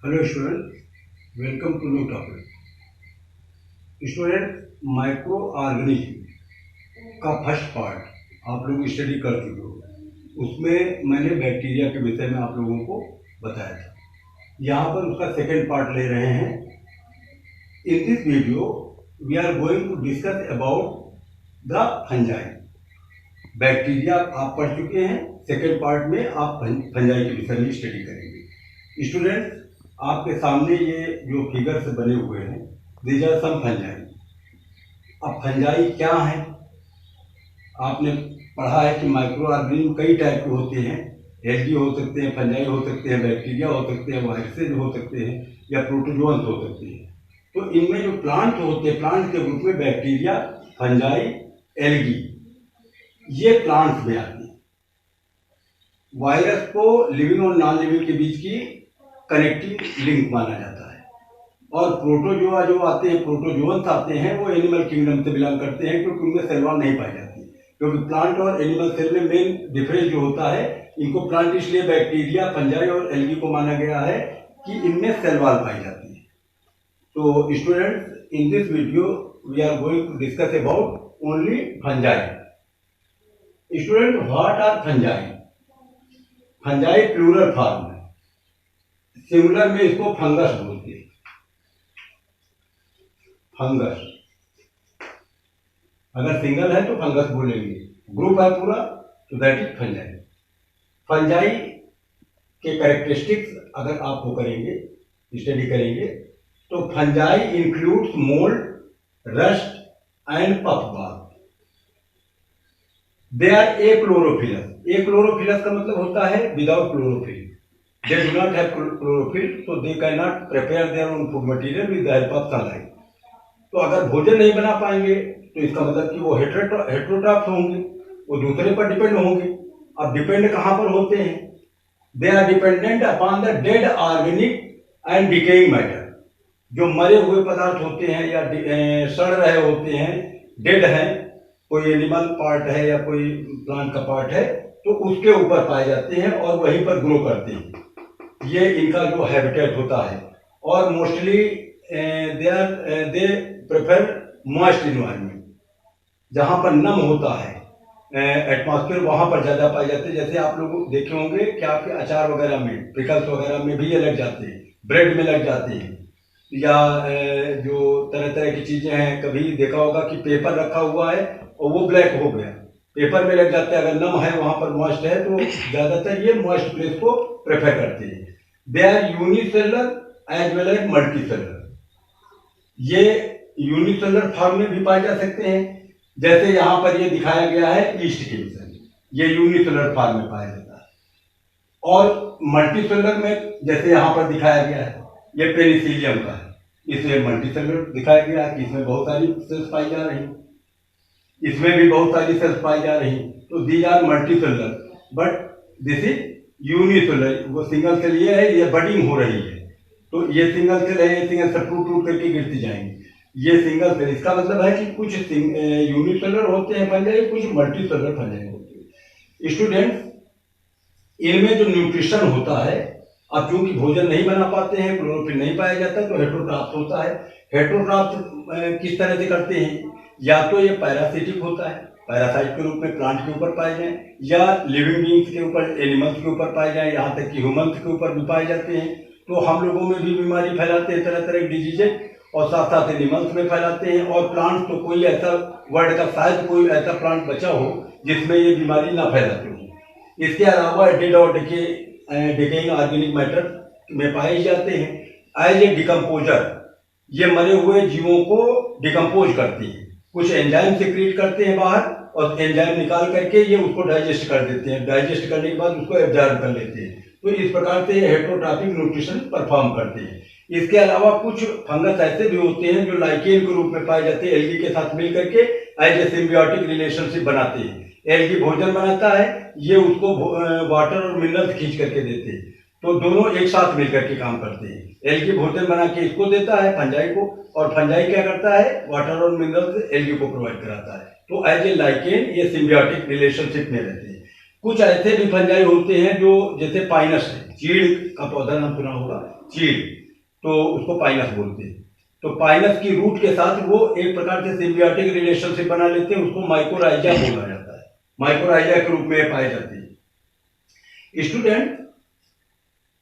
Hello student, welcome to new topic. Student, micro organism का first part आप लोग study कर चुके हो। उसमें मैंने बैक्टीरिया के विषय में आप लोगों को बताया था। यहाँ पर उसका सेकेंड पार्ट ले रहे हैं। In this video we are going to discuss about the fungi. Bacteria आप पढ़ चुके हैं, सेकेंड पार्ट में आप फंजाई के विषय में स्टडी करेंगे। स्टूडेंट्स, आपके सामने ये जो फिगर्स बने हुए हैं, दीज आर सम फंजाई। अब फंजाई क्या है? आपने पढ़ा है कि माइक्रो ऑर्गेनिज्म कई टाइप के होते हैं। एल्गी हो सकते हैं, फंजाई हो सकते हैं, बैक्टीरिया हो सकते हैं, वायरसेज हो सकते हैं, या प्रोटोजोअन्स हो सकते हैं। तो इनमें जो प्लांट होते हैं, प्लांट के ग्रुप में बैक्टीरिया, फंजाई, एल्गी, ये प्लांट्स में आते हैं। वायरस को लिविंग और नॉन लिविंग के बीच की कनेक्टिंग लिंक माना जाता है। और प्रोटोजोआ जो आते हैं, प्रोटोजोअन्स आते हैं, वो एनिमल किंगडम से बिलोंग करते हैं, क्योंकि उनमें सेल वॉल नहीं पाई जाती। क्योंकि प्लांट और एनिमल सेल में मेन डिफरेंस जो होता है, इनको प्लांट इसलिए बैक्टीरिया, फंजाई और एल्गी को माना गया है कि इनमें सेल वॉल पाई जाती है। तो students, in this video we are going to discuss about only fungi. Student, what are fungi? Fungi plural form है, सिंगुलर में इसको फंगस बोलते हैं। फंगस, अगर सिंगल है तो फंगस बोलेंगे, ग्रुप है पूरा तो दैट इज फंजाई। फंजाई के कैरेक्टरिस्टिक्स अगर आप वो करेंगे, स्टडी करेंगे, तो fungi includes mould, rust and puffball. They are achlorophyllous. Achlorophyllous का मतलब होता है without chlorophyll. They do not have chlorophyll, so they cannot prepare their own food material with the help of sunlight. तो अगर भोजन नहीं बना पाएंगे तो इसका मतलब कि वो हेट्रोट्रॉप्स होंगे, वो दूसरे पर डिपेंड होंगे। अब डिपेंड कहाँ पर होते हैं? They are dependent upon the dead organic and decaying matter. जो मरे हुए पदार्थ होते हैं या सड़ रहे होते हैं, डेड है, कोई एनिमल पार्ट है या कोई प्लांट का पार्ट है, तो उसके ऊपर पाए जाते हैं और वहीं पर ग्रो करते हैं। ये इनका जो हैबिटेट होता है। और mostly they prefer moist environment, जहाँ पर नम होता है एटमॉस्फेयर, वहाँ पर ज़्यादा पाए जाते हैं। जैसे आप लोग देखे होंगे कि आपके अचार वगैरह में, पिकल्स वगैरह में भी ये लग जाते हैं, ब्रेड में लग जाते हैं, या जो तरह तरह की चीज़ें हैं। कभी देखा होगा कि पेपर रखा हुआ है और वो ब्लैक हो गया, पेपर में लग जाता है। अगर नम है, वहाँ पर मॉइस्ट है, तो ज़्यादातर ये मॉइस्ट प्लेस को प्रेफर करते हैं। They are unicellular as well as multicellular. ये यूनिसेलर फॉर्म में भी पाए जा सकते हैं, जैसे यहाँ पर ये दिखाया गया है ईस्ट के विषय में, ये यूनिसेलर फॉर्म में पाया जाता है। और मल्टीसेलर में जैसे यहाँ पर दिखाया गया है, ये पेनिसिलियम का है, इसमें मल्टीसेलर दिखाया गया है कि इसमें बहुत सारी सेल्स पाई जा रही, इसमें भी बहुत सारी सेल्स पाई जा रही। तो these are multicellular, but this is unicellular. वो सिंगल सेल ये है, ये बडिंग हो रही है, तो ये सिंगल सेल है, ये सिंगल सेल टूट करके गिरती जाएंगी। ये सिंगल सेल, इसका मतलब है कि कुछ यूनिसेलर होते हैं फंजाई, कुछ मल्टीसेलर फंजाई होते हैं। स्टूडेंट्स, इनमें जो न्यूट्रिशन होता है, अब चूंकि भोजन नहीं बना पाते हैं, क्लोरोफिल नहीं पाया जाता, तो हेट्रोट्रॉप्स होता है। हेट्रोट्रॉप्स किस तरह से करते हैं? या तो ये पैरासिटिक होता है, पैरासाइट के रूप में प्लांट के ऊपर पाए जाएं, या लिविंग बींग्स के ऊपर, एनिमल्स के ऊपर पाए जाएं, यहाँ तक कि ह्यूमन्स के ऊपर भी पाए जाते हैं। तो हम लोगों में भी बीमारी फैलाते हैं, तरह तरह की डिजीजेज, और साथ साथ एनिमल्स में फैलाते हैं। और प्लांट्स तो कोई ऐसा वर्ल्ड का शायद कोई ऐसा प्लांट बचा हो जिसमें ये बीमारी ना फैलाती हो। इसके अलावा डेड और डिकेइंग ऑर्गेनिक मैटर में पाए जाते हैं एज ए डिकम्पोजर। ये मरे हुए जीवों को डिकम्पोज करती है, कुछ एंजाइम सिक्रीट करते हैं बाहर, और एंजाइम निकाल करके ये उसको डाइजेस्ट कर देते हैं। डाइजेस्ट करने के बाद उसको एब्जॉर्ब कर लेते हैं। तो इस प्रकार से हेट्रोट्रॉपिक न्यूट्रिशन परफॉर्म करते हैं। इसके अलावा कुछ फंगस ऐसे भी होते हैं जो लाइकेन के रूप में पाए जाते हैं, एल्गी के साथ मिल करके एज ए सिम्बियोटिक रिलेशनशिप बनाते हैं। एल्गी भोजन बनाता है, ये उसको वाटर और मिनरल्स खींच करके देते हैं, तो दोनों एक साथ मिलकर के काम करते हैं। एल्गी भोजन बना के इसको देता है, फंजाई को, और फंजाई क्या करता है? वाटर और मिनरल्स एल्गी को प्रोवाइड कराता है। तो एज ए लाइकेन ये सिम्बियोटिक रिलेशनशिप में रहते हैं। कुछ ऐसे भी फंजाई होते हैं जो जैसे पाइनस है, चीड़ का पौधा नाम सुना होगा, चीड़, तो उसको पाइनस बोलते हैं। तो पाइनस की रूट के साथ वो एक प्रकार से सिम्बियोटिक रिलेशनशिप बना लेते हैं, उसको माइकोराइजा बोला जाता है, माइकोराइजा के रूप में पाए जाते हैं। स्टूडेंट,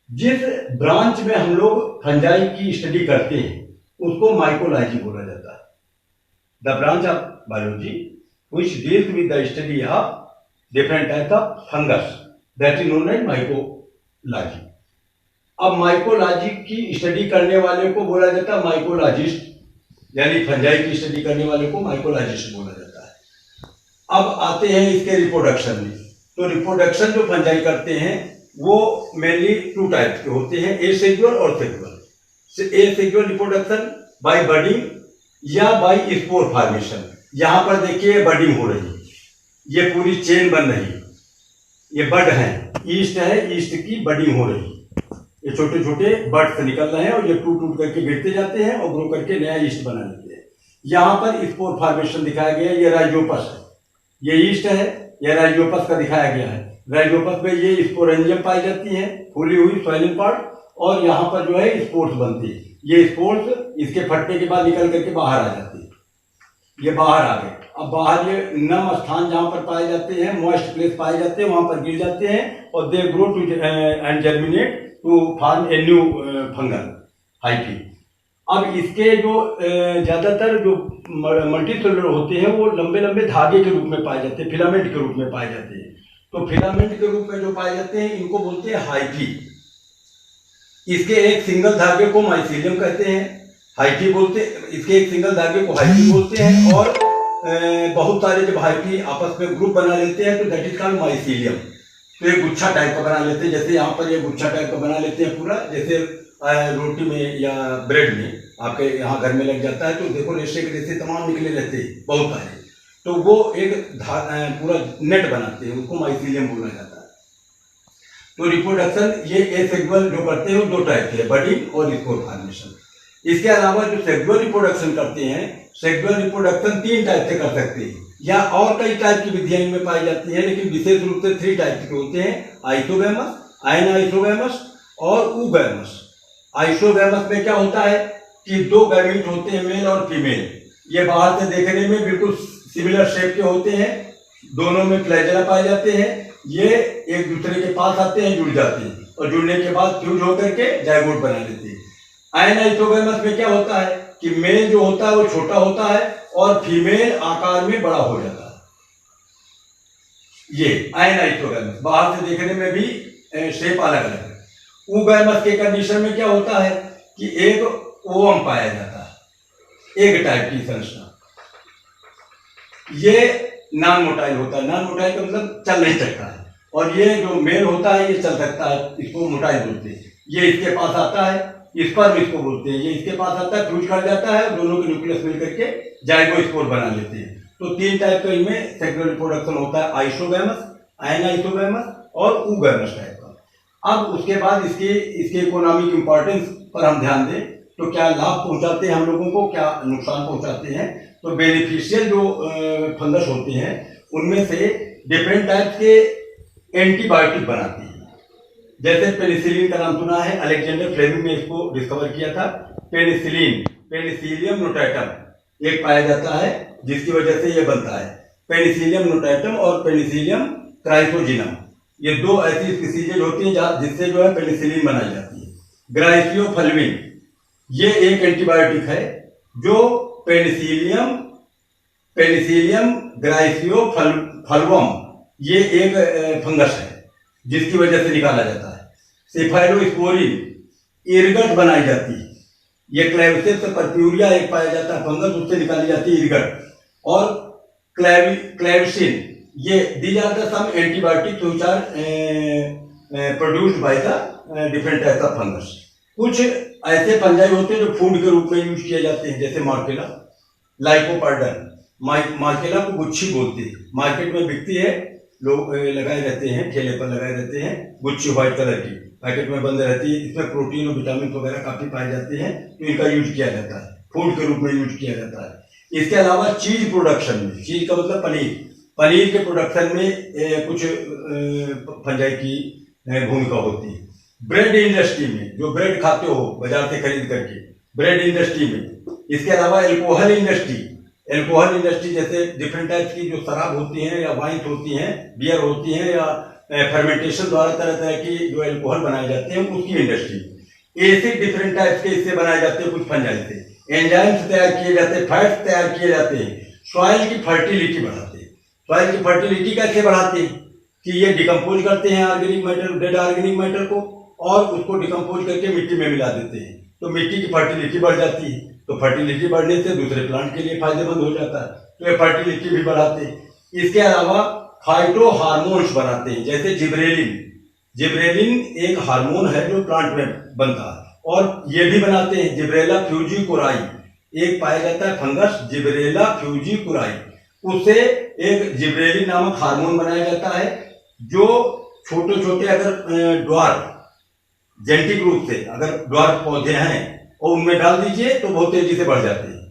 जिस ब्रांच में हम लोग फंजाई की स्टडी करते हैं उसको माइकोलॉजी बोला जाता है। The branch of biology which deals with the study of different types of fungus that is known as mycology। अब माइकोलॉजी की स्टडी करने वाले को बोला जाता है माइकोलॉजिस्ट, यानी फंजाई की स्टडी करने वाले को माइकोलॉजिस्ट बोला जाता है। अब आते हैं इसके रिप्रोडक्शन में। तो रिप्रोडक्शन जो फंजाई करते हैं वो मेनली 2 टाइप्स के होते हैं, एसेक्सुअल और sexual. Asexual reproduction by budding या बाय स्पोर फॉर्मेशन। यहाँ पर देखिए बडिंग हो रही है, ये पूरी चेन बन रही है, ये बड है, ईस्ट है, ईस्ट की बडिंग हो रही है, ये छोटे छोटे बड से निकल रहे हैं और ये टूट टूट करके गिरते जाते हैं और ग्रो करके नया ईस्ट बना लेते हैं। यहाँ पर स्पोर फॉर्मेशन दिखाया गया है, ये राइजोपस है, ये ईस्ट है, ये राइजोपस का दिखाया गया है। राइजोपस में ये स्पोरेंजियम पाई जाती है, फूली हुई स्वेलिंग पार्ट, और यहाँ पर जो है स्पोर्स बनती है। ये स्पोर्स इसके फटने के बाद निकल करके बाहर आ जाती है, ये बाहर आ गए। अब बाहर ये नम स्थान जहाँ पर पाए जाते हैं, मॉइस्ट प्लेस पाए जाते हैं, वहाँ पर गिर जाते हैं और they grow to and germinate to form a new fungal hyphae. अब इसके जो ज़्यादातर जो मल्टीसेलुलर होते हैं वो लंबे लंबे धागे के रूप में पाए जाते हैं, फिलामेंट के रूप में पाए जाते हैं। तो फिलामेंट के रूप में जो पाए जाते हैं इनको बोलते हैं हाइफी। इसके एक सिंगल धागे को माइसीलियम कहते हैं, हाइफी बोलते, इसके एक सिंगल धागे को हाइफी बोलते हैं, और बहुत सारे जब हाइफी आपस में ग्रुप बना लेते हैं तो दैट इज कॉल्ड माइसीलियम। तो एक गुच्छा टाइप का बना लेते हैं, जैसे यहाँ पर ये गुच्छा टाइप का बना लेते हैं पूरा, जैसे रोटी में या ब्रेड में आपके यहाँ घर में लग जाता है, तो देखो रेशे के रेशे तमाम निकले रहते हैं बहुत सारे, तो वो एक पूरा नेट बनाते हैं, उसको माइसीलियम बोला जाता है। तो रिप्रोडक्शन ये एसेक्सुअल जो करते हैं वो 2 टाइप के, बडिंग और स्पोर फॉर्मेशन। इसके अलावा जो सेक्सुअल रिप्रोडक्शन करते हैं, सेक्सुअल रिप्रोडक्शन 3 टाइप से कर सकते हैं, या और कई टाइप की विधियां इनमें पाई जाती है, लेकिन विशेष रूप से 3 टाइप के होते हैं, आइसोगैमस, अनआइसोगैमस और ऊगैमस। आइसोगैमस में क्या होता है कि 2 गैमीट होते हैं, मेल और फीमेल, ये बाहर से देखने में बिल्कुल सिमिलर शेप के होते हैं, दोनों में फ्लैजेला पाए जाते हैं, ये एक दूसरे के पास आते हैं, जुड़ जाते हैं, और जुड़ने के बाद फ्यूज होकर के जाइगोट बना लेते हैं। अनआइसोगैमस में क्या होता है कि मेल जो होता है वो छोटा होता है और फीमेल आकार में बड़ा हो जाता है। ये अनआइसोगैमस, बाहर से देखने में भी शेप अलग अलग है। ऊगैमस के कंडीशन में क्या होता है कि एक ओवम पाया जाता है, एक टाइप की संरचना, ये नॉन मोटाइल होता है। नॉन मोटाइल का मतलब चल नहीं सकता है, और ये जो मेल होता है ये चल सकता है, इसको मोटाइल बोलते हैं। ये इसके पास आता है, स्पर्म इसको बोलते हैं, ये इसके पास आता है, फ्यूज कर जाता है, दोनों के न्यूक्लियस मिल करके जाइगोस्पोर बना लेते हैं। तो 3 टाइप का इनमें सेक्सुअल रिप्रोडक्शन होता है, आइसोगैमस, अनआइसोगैमस और ऊगैमस टाइप का। अब उसके बाद इसके इकोनॉमिक इंपॉर्टेंस पर हम ध्यान दें तो क्या लाभ पहुंचाते हैं हम लोगों को, क्या नुकसान पहुंचाते हैं। तो बेनिफिशियल जो फंगस होते हैं उनमें से डिफरेंट टाइप के एंटीबायोटिक बनाते हैं। जैसे पेनिसिलिन का नाम सुना है, अलेक्जेंडर फ्लेमिंग ने इसको डिस्कवर किया था। पेनिसिलिन, पेनिसिलियम नोटाटम एक पाया जाता है जिसकी वजह से ये बनता है, पेनिसिलियम नोटाटम और पेनिसिलियम क्राइसोजिनम। ये 2 ऐसी स्पीसीज होती हैं जिससे जो है पेनिसिलिन बनाई जाती है। ग्राइसियोफल्विन ये एक एंटीबायोटिक है जो पेनिसिलियम ग्राइसियोफल्वम ये एक फंगस है जिसकी वजह से निकाला जाता है। सेफाइलोस्पोरिन इरगट बनाई जाती है, ये क्लेविसेप्स पर्प्यूरिया एक पाया जाता है फंगस, उससे निकाली जाती है इरगट। और क्लेविसिन, ये these are the some antibiotic which are produced by the different types of fungus. कुछ ऐसे फंजाई होते हैं जो फूड के रूप में यूज किए जाते हैं, जैसे मार्केला, लाइकोपर्डन। मार्केला को गुच्छी बोलते हैं, मार्केट में बिकती है, लोग लगाए रहते हैं, ठेले पर लगाए रहते हैं, गुच्छी व्हाइट कलर की पैकेट में बंद रहती है। इसमें प्रोटीन और विटामिन वगैरह काफी पाए जाते हैं, तो इनका यूज किया जाता है, फूड के रूप में यूज किया जाता है। इसके अलावा चीज प्रोडक्शन में, चीज का मतलब पनीर, पनीर के प्रोडक्शन में कुछ फंजाई की भूमिका होती है। ब्रेड इंडस्ट्री में, जो ब्रेड खाते हो बाजार से खरीद करके, ब्रेड इंडस्ट्री में। इसके अलावा एल्कोहल इंडस्ट्री, एल्कोहल इंडस्ट्री जैसे डिफरेंट टाइप्स की जो शराब होती हैं या वाइन्स होती हैं, बियर होती हैं, या फर्मेंटेशन द्वारा तरह तरह की जो एल्कोहल बनाए जाते हैं उसकी इंडस्ट्री। एसिड डिफरेंट टाइप्स के इससे बनाए जाते हैं कुछ फंजाई से। एंजाइम्स तैयार किए जाते हैं, फैट्स तैयार किए जाते हैं। सॉइल की फर्टिलिटी बढ़ाते हैं। सॉइल की फर्टिलिटी कैसे बढ़ाते हैं कि ये डिकम्पोज करते हैं organic matter, dead organic matter को, और उसको डिकम्पोज करके मिट्टी में मिला देते हैं, तो मिट्टी की फर्टिलिटी बढ़ जाती है। तो फर्टिलिटी बढ़ने से दूसरे प्लांट के लिए फायदेमंद हो जाता है, तो ये फर्टिलिटी भी बढ़ाते हैं। इसके अलावा फाइटो हार्मोन्स बनाते हैं, जैसे जिब्रेलिन। जिब्रेलिन एक हार्मोन है जो प्लांट में बनता है, और ये भी बनाते हैं जिब्रेला फ्यूजिकुराई। एक पाया जाता है फंगस जिब्रेला फ्यूजिकुराई, उससे एक जिब्रेलिन नामक हार्मोन बनाया जाता है, जो छोटे छोटे अगर ड्वार्फ जेनेटिक रूप से अगर ड्वार्फ पौधे हैं और उनमें डाल दीजिए तो बहुत तेजी से बढ़ जाते हैं।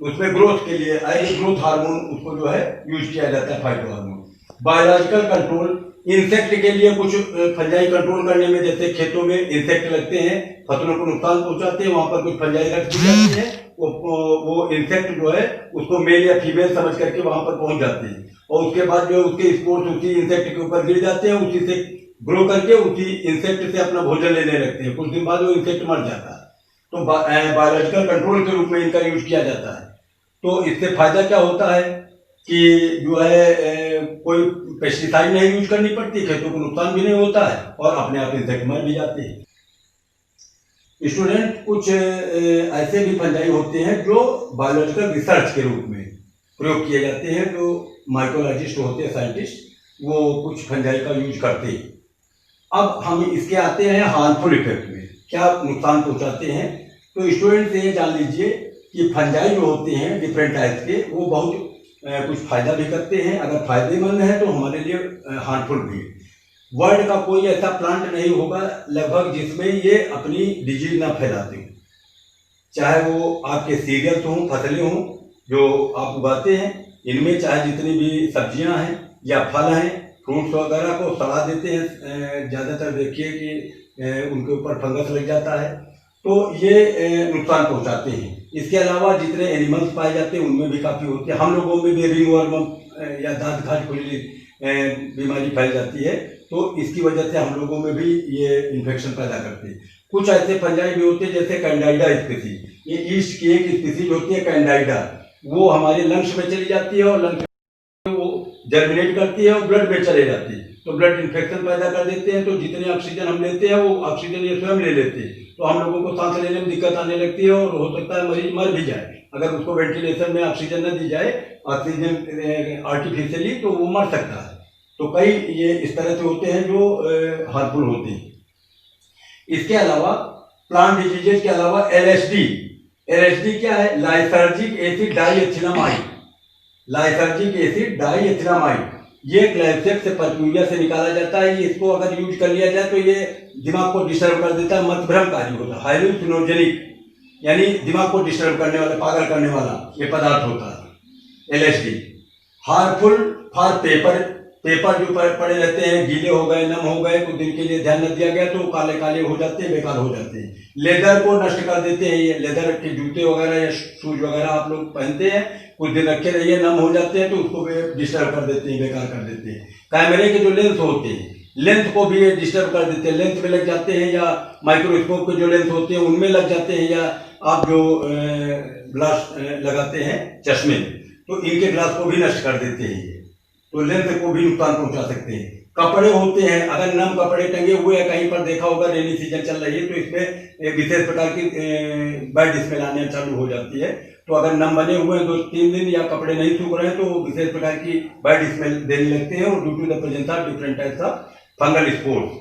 उसमें ग्रोथ के लिए ग्रोथ हार्मोन उसको जो है यूज किया जाता है, phyto hormone. Biological control, insect के लिए कुछ फंजाई कंट्रोल करने में, जैसे खेतों में इंसेक्ट लगते हैं, फसलों को नुकसान पहुंचाते हैं, वहां पर कुछ फंजाई रख दी जाती है, वो इंसेक्ट जो है उसको मेल या फीमेल समझ करके वहां पर पहुंच जाते हैं, और उसके बाद जो उसके स्पोर्स उसी इंसेक्ट के ऊपर गिर जाते हैं, उसी से ग्रो करके उसी इंसेक्ट से अपना भोजन लेने लगते हैं। कुछ दिन बाद वो इंसेक्ट मर जाता है, तो बायोलॉजिकल कंट्रोल के रूप में इनका यूज किया जाता है। तो इससे फायदा क्या होता है कि जो है कोई पेस्टिसाइड नहीं यूज करनी पड़ती, खेतों को नुकसान भी नहीं होता है, और अपने आप इंसेक्ट मर भी जाते हैं। स्टूडेंट, कुछ ऐसे भी फंजाई होते हैं जो बायोलॉजिकल रिसर्च के रूप में प्रयोग किए जाते हैं, जो माइक्रोलॉजिस्ट होते हैं, साइंटिस्ट, वो कुछ फंजाई का यूज करते हैं। अब हम इसके आते हैं हार्मफुल इफेक्ट में, क्या नुकसान पहुंचाते हैं। तो स्टूडेंट ये जान लीजिए कि फंजाई जो होते हैं डिफरेंट टाइप्स के, वो बहुत कुछ फायदा भी करते हैं, अगर फायदेमंद है तो हमारे लिए हार्मफुल भी। वर्ल्ड का कोई ऐसा प्लांट नहीं होगा लगभग जिसमें ये अपनी डिजीज ना फैलाते हो, चाहे वो आपके सीरियल्स हों, फसलें हों जो आप उगाते हैं, इनमें चाहे जितनी भी सब्जियां हैं या फल हैं, फ्रूट्स वगैरह को सड़ा देते हैं। ज़्यादातर देखिए कि उनके ऊपर फंगस लग जाता है, तो ये नुकसान पहुंचाते हैं। इसके अलावा जितने एनिमल्स पाए जाते हैं उनमें भी काफ़ी होते हैं। हम लोगों में भी रिंगवर्म या दांत खाज खुजली बीमारी फैल जाती है, तो इसकी वजह से हम लोगों में भी ये इन्फेक्शन पैदा करते हैं। कुछ ऐसे फंजाई भी होते हैं जैसे कैंडाइडा स्पीसीज, ये ईस्ट की एक स्पीसीज होती है कैंडाइडा, वो हमारे लंग्स में चली जाती है, और लंग्स वो जर्मिनेट करती है और ब्लड में चले जाती है, तो ब्लड इन्फेक्शन पैदा कर देते हैं। तो जितने ऑक्सीजन हम लेते हैं वो ऑक्सीजन ये स्वयं ले लेते हैं, तो हम लोगों को सांस लेने में दिक्कत आने लगती है, और हो सकता है मरीज मर भी जाए अगर उसको वेंटिलेशन में ऑक्सीजन न दी जाए, ऑक्सीजन आर्टिफिशियली, तो वो मर सकता है। तो कई ये इस तरह से होते हैं जो हार्मफुल होते हैं। इसके अलावा प्लांट डिजीजेज के अलावा एलएसडी, एलएसडी क्या है? लाइसर्जिक एसिड डाइएथिलामाइड, लाइसर्जिक एसिड डाइएथिलामाइड, ये ग्लाइफोसेट से परफ्यूरिया से निकाला जाता है। ये इसको अगर यूज कर लिया जाए तो ये दिमाग को डिस्टर्ब कर देता है, मतभ्रमकारी होता है, हाइलुसिनोजेनिक, यानी दिमाग को डिस्टर्ब करने वाला, पागल करने वाला ये पदार्थ होता है LSD. Harmful for paper, paper जो पड़े रहते हैं, गीले हो गए, नम हो गए, कुछ दिन के लिए ध्यान न दिया गया तो काले काले हो जाते हैं, बेकार हो जाते हैं। लेदर को नष्ट कर देते हैं, ये लेदर के जूते वगैरह या शूज वगैरह आप लोग पहनते हैं, कुछ दिन रखे रहिए, नम हो जाते हैं तो उसको डिस्टर्ब कर देते हैं, बेकार कर देते हैं। कैमरे के जो लेंस होते हैं, लेंथ को भी डिस्टर्ब कर देते हैं, लेंथ में लग जाते हैं, या माइक्रोस्कोप के जो लेंस होते हैं उनमें लग जाते हैं, या आप जो ग्लास लगाते हैं चश्मे में, तो इनके ग्लास को भी नष्ट कर देते हैं, तो लेंथ को भी नुकसान पहुंचा सकते हैं। कपड़े होते हैं, अगर नम कपड़े टंगे हुए हैं, कहीं पर देखा होगा रेनी सीजन चल रही है तो इसमें एक विशेष प्रकार की बैड स्मेल आने चालू हो जाती है, तो अगर नम बने हुए हैं 2-3 दिन या कपड़े नहीं सूख रहे हैं तो विशेष प्रकार की बैड स्मेल देने लगते हैं, और due to the presence of different types of fungal spores,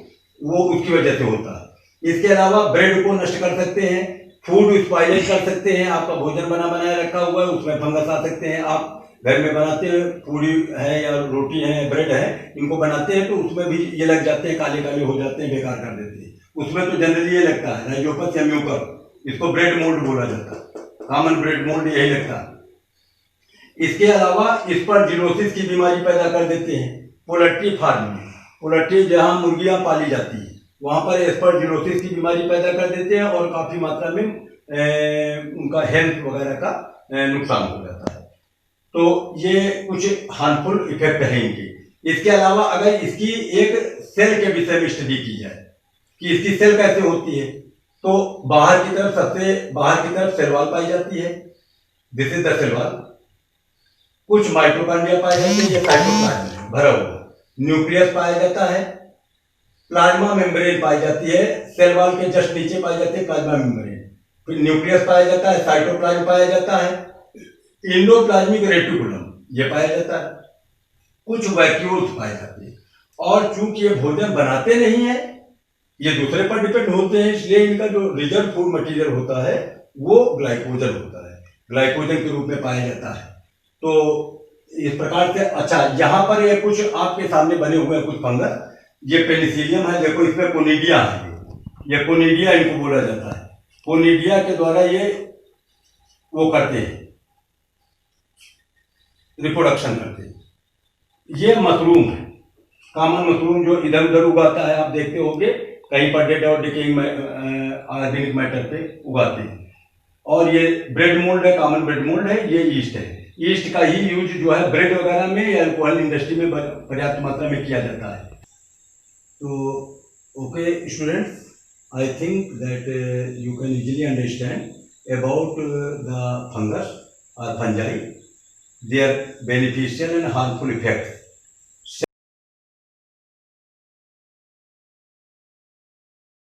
वो उसकी वजह से होता है। इसके अलावा ब्रेड को नष्ट कर सकते हैं, फूड स्पॉइलेज कर सकते हैं, आपका भोजन बनाया रखा हुआ है उसमें फंगस आ सकते हैं, आप घर में बनाते हैं, पूरी है या रोटी है, ब्रेड है, इनको बनाते हैं तो उसमें भी ये लग जाते हैं, काले काले हो जाते हैं, बेकार कर देते हैं। उसमें तो जनरली ये लगता है राइजोपस या म्यूकर, इसको ब्रेड मोल्ड बोला जाता है, कॉमन ब्रेड मोल्ड यही लगता है। इसके अलावा स्पर्जिलोसिस की बीमारी पैदा कर देते हैं। पोल्ट्री फार्म में, पोल्ट्री जहाँ मुर्गियाँ पाली जाती है वहाँ पर स्पर्जिलोसिस की बीमारी पैदा कर देते हैं और काफ़ी मात्रा में उनका हेल्थ वगैरह का नुकसान हो जाता है। तो ये कुछ हार्मफुल इफेक्ट हैं इनके। इसके अलावा अगर इसकी एक सेल के विषय में स्टडी की जाए कि इसकी सेल कैसे होती है, तो बाहर की तरफ, सबसे बाहर की तरफ सेल वॉल पाई जाती है, this is the cell wall. कुछ माइटोकॉन्ड्रिया पाए जाते हैं, ये साइटोप्लाज्म है भरा हुआ। न्यूक्लियस पाया जाता है, प्लाज्मा मेम्ब्रेन पाई जाती है, सेल वॉल के जस्ट नीचे पाई जाती है प्लाज्मा मेम्ब्रेन। फिर न्यूक्लियस पाया जाता है, साइटोप्लाज्म पाया जाता है, एंडोप्लाज्मिक रेटिकुलम ये पाया जाता है, कुछ वैक्यूल्स पाए जाते हैं। और चूंकि ये भोजन बनाते नहीं है, ये दूसरे पर डिपेंड होते हैं, इसलिए इनका जो रिजर्व फूड मटेरियल होता है वो ग्लाइकोजन होता है, ग्लाइकोजन के रूप में पाया जाता है। तो इस प्रकार से अच्छा, यहाँ पर ये कुछ आपके सामने बने हुए हैं कुछ फंगस। ये पेनिसिलियम है, देखो इसमें कोनिडिया है, ये कोनिडिया इनको बोला जाता है। कोनिडिया के द्वारा ये वो करते हैं, रिप्रोडक्शन करते हैं। ये मशरूम है, कॉमन मशरूम जो इधर उधर उगाता है, आप देखते होंगे कहीं पर डेड और डिकेइंग ऑर्गेनिक मैटर पे उगाते हैं। और ये ब्रेड मोल्ड है, कॉमन ब्रेड मोल्ड है, ये ईस्ट है। ईस्ट का ही यूज जो है ब्रेड वगैरह में या अल्कोहल इंडस्ट्री में पर्याप्त मात्रा में किया जाता है। तो okay students, I think that you can easily understand about the fungus or fungi, their beneficial and harmful effects.